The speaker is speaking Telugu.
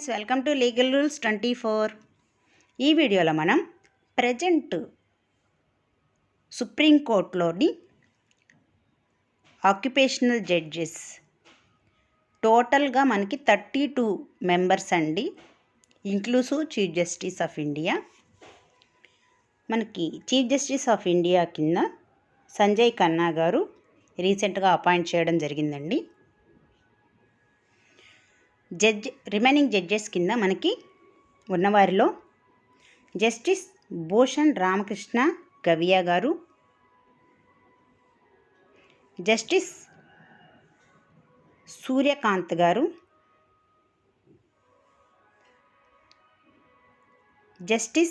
Friends, welcome to legal rules 24. ఈ వీడియోలో మనం ప్రజెంట్ సుప్రీంకోర్టులోని ఆక్యుపేషనల్ జడ్జెస్ టోటల్గా మనకి 32 మెంబర్స్ అండి, inclusive chief justice of India. మనకి చీఫ్ జస్టిస్ ఆఫ్ ఇండియా కింద సంజయ్ ఖన్నా గారు రీసెంట్గా అపాయింట్ చేయడం జరిగిందండి. రిమైనింగ్ జడ్జెస్ కింద మనకి ఉన్నవారిలో జస్టిస్ భూషణ్ రామకృష్ణ గవియా గారు, జస్టిస్ సూర్యకాంత్ గారు, జస్టిస్